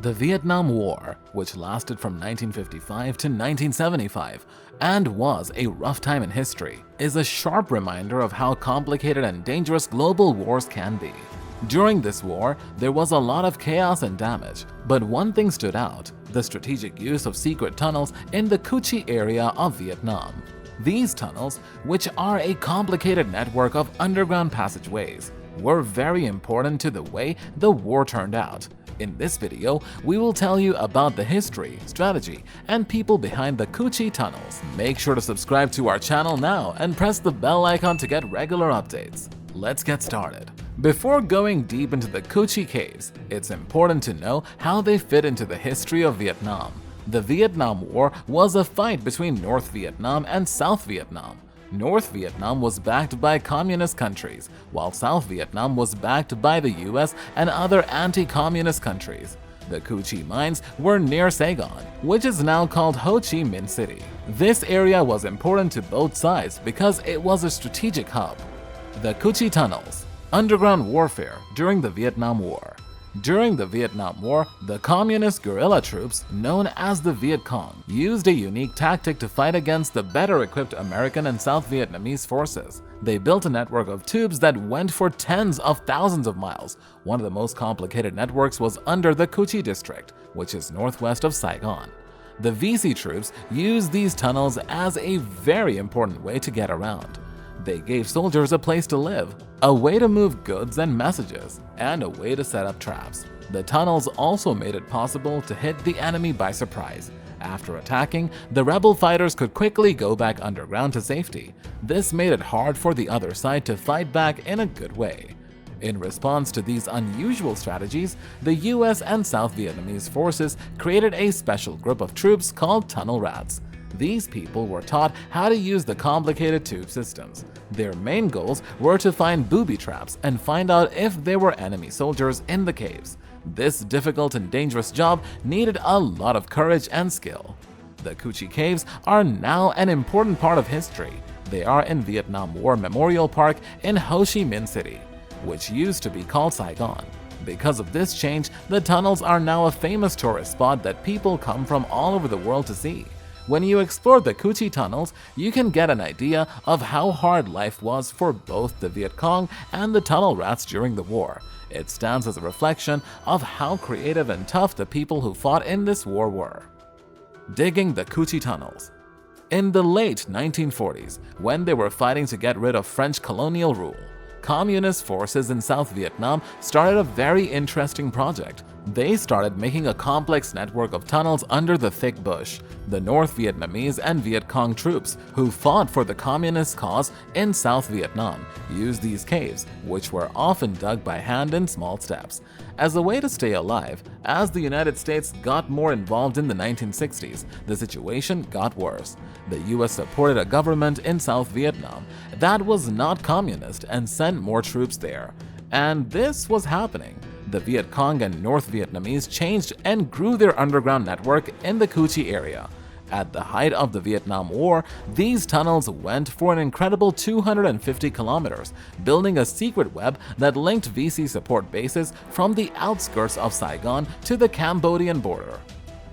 The Vietnam War, which lasted from 1955 to 1975 and was a rough time in history, is a sharp reminder of how complicated and dangerous global wars can be. During this war, there was a lot of chaos and damage, but one thing stood out: the strategic use of secret tunnels in the Cu Chi area of Vietnam. These tunnels, which are a complicated network of underground passageways, were very important to the way the war turned out. In this video, we will tell you about the history, strategy, and people behind the Cu Chi tunnels. Make sure to subscribe to our channel now and press the bell icon to get regular updates. Let's get started. Before going deep into the Cu Chi caves, it's important to know how they fit into the history of Vietnam. The Vietnam War was a fight between North Vietnam and South Vietnam. North Vietnam was backed by communist countries, while South Vietnam was backed by the US and other anti-communist countries. The Cu Chi mines were near Saigon, which is now called Ho Chi Minh City. This area was important to both sides because it was a strategic hub. The Cu Chi tunnels. Underground warfare during the Vietnam War. During the Vietnam War, the communist guerrilla troops, known as the Viet Cong, used a unique tactic to fight against the better-equipped American and South Vietnamese forces. They built a network of tubes that went for tens of thousands of miles. One of the most complicated networks was under the Cu Chi district, which is northwest of Saigon. The VC troops used these tunnels as a very important way to get around. They gave soldiers a place to live, a way to move goods and messages, and a way to set up traps. The tunnels also made it possible to hit the enemy by surprise. After attacking, the rebel fighters could quickly go back underground to safety. This made it hard for the other side to fight back in a good way. In response to these unusual strategies, the US and South Vietnamese forces created a special group of troops called Tunnel Rats. These people were taught how to use the complicated tube systems. Their main goals were to find booby traps and find out if there were enemy soldiers in the caves. This difficult and dangerous job needed a lot of courage and skill. The Cu Chi caves are now an important part of history. They are in Vietnam War Memorial Park in Ho Chi Minh City, which used to be called Saigon. Because of this change, the tunnels are now a famous tourist spot that people come from all over the world to see. When you explore the Cu Chi tunnels, you can get an idea of how hard life was for both the Viet Cong and the Tunnel Rats during the war. It stands as a reflection of how creative and tough the people who fought in this war were. Digging the Cu Chi tunnels. In the late 1940s, when they were fighting to get rid of French colonial rule, communist forces in South Vietnam started a very interesting project. They started making a complex network of tunnels under the thick bush. The North Vietnamese and Viet Cong troops, who fought for the communist cause in South Vietnam, used these caves, which were often dug by hand in small steps, as a way to stay alive. As the United States got more involved in the 1960s, the situation got worse. The US supported a government in South Vietnam that was not communist and sent more troops there. And this was happening. The Viet Cong and North Vietnamese changed and grew their underground network in the Cu Chi area. At the height of the Vietnam War, these tunnels went for an incredible 250 kilometers, building a secret web that linked VC support bases from the outskirts of Saigon to the Cambodian border.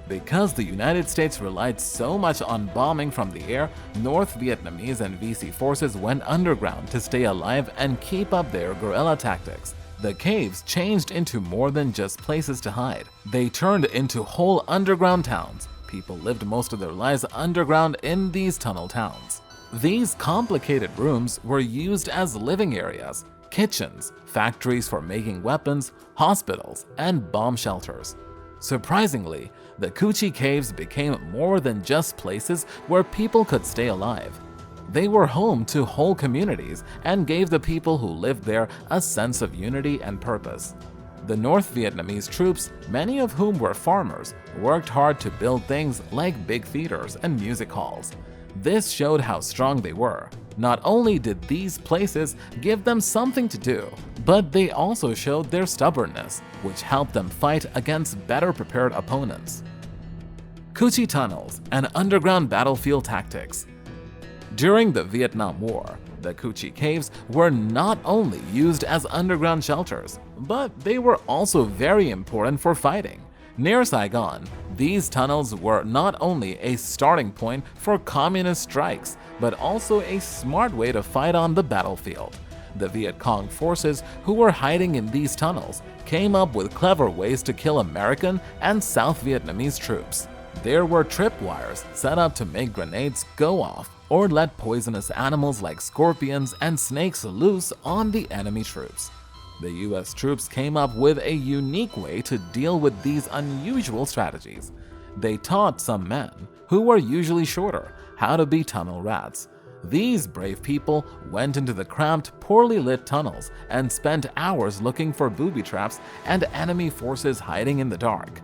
Because the United States relied so much on bombing from the air, North Vietnamese and VC forces went underground to stay alive and keep up their guerrilla tactics. The caves changed into more than just places to hide. They turned into whole underground towns. People lived most of their lives underground in these tunnel towns. These complicated rooms were used as living areas, kitchens, factories for making weapons, hospitals, and bomb shelters. Surprisingly, the Cu Chi caves became more than just places where people could stay alive. They were home to whole communities and gave the people who lived there a sense of unity and purpose. The North Vietnamese troops, many of whom were farmers, worked hard to build things like big theaters and music halls. This showed how strong they were. Not only did these places give them something to do, but they also showed their stubbornness, which helped them fight against better prepared opponents. Cu Chi tunnels and underground battlefield tactics. During the Vietnam War, the Cu Chi caves were not only used as underground shelters, but they were also very important for fighting. Near Saigon, these tunnels were not only a starting point for communist strikes, but also a smart way to fight on the battlefield. The Viet Cong forces who were hiding in these tunnels came up with clever ways to kill American and South Vietnamese troops. There were tripwires set up to make grenades go off or let poisonous animals like scorpions and snakes loose on the enemy troops. The US troops came up with a unique way to deal with these unusual strategies. They taught some men, who were usually shorter, how to be tunnel rats. These brave people went into the cramped, poorly lit tunnels and spent hours looking for booby traps and enemy forces hiding in the dark.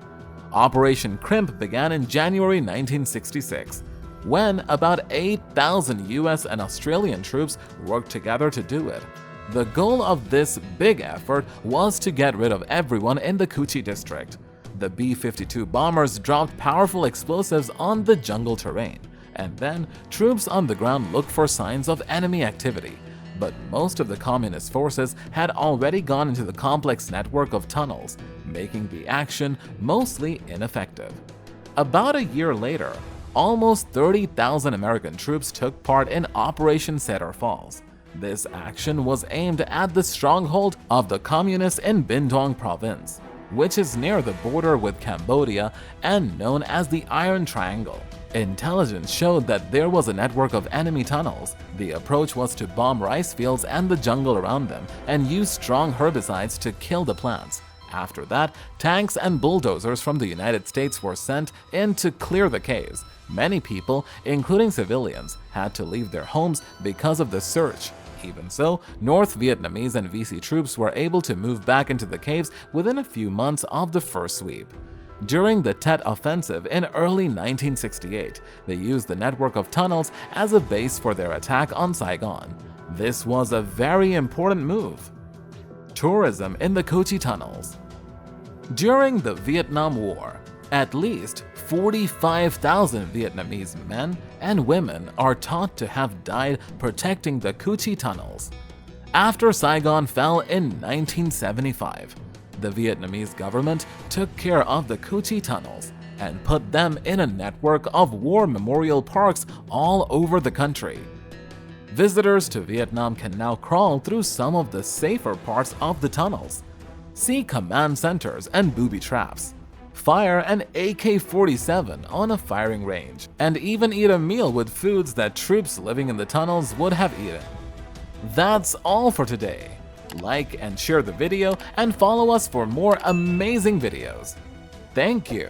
Operation Crimp began in January 1966, when about 8,000 US and Australian troops worked together to do it. The goal of this big effort was to get rid of everyone in the Cu Chi district. The B-52 bombers dropped powerful explosives on the jungle terrain, and then troops on the ground looked for signs of enemy activity. But most of the communist forces had already gone into the complex network of tunnels, making the action mostly ineffective. About a year later, almost 30,000 American troops took part in Operation Cedar Falls. This action was aimed at the stronghold of the communists in Binh Duong province, which is near the border with Cambodia and known as the Iron Triangle. Intelligence showed that there was a network of enemy tunnels. The approach was to bomb rice fields and the jungle around them and use strong herbicides to kill the plants. After that, tanks and bulldozers from the United States were sent in to clear the caves. Many people, including civilians, had to leave their homes because of the search. Even so, North Vietnamese and VC troops were able to move back into the caves within a few months of the first sweep. During the Tet Offensive in early 1968, they used the network of tunnels as a base for their attack on Saigon. This was a very important move. Tourism in the Cu Chi tunnels. During the Vietnam War, at least 45,000 Vietnamese men and women are thought to have died protecting the Cu Chi tunnels. After Saigon fell in 1975, the Vietnamese government took care of the Cu Chi tunnels and put them in a network of war memorial parks all over the country. Visitors to Vietnam can now crawl through some of the safer parts of the tunnels, see command centers and booby traps, fire an AK-47 on a firing range, and even eat a meal with foods that troops living in the tunnels would have eaten. That's all for today. Like and share the video and follow us for more amazing videos. Thank you.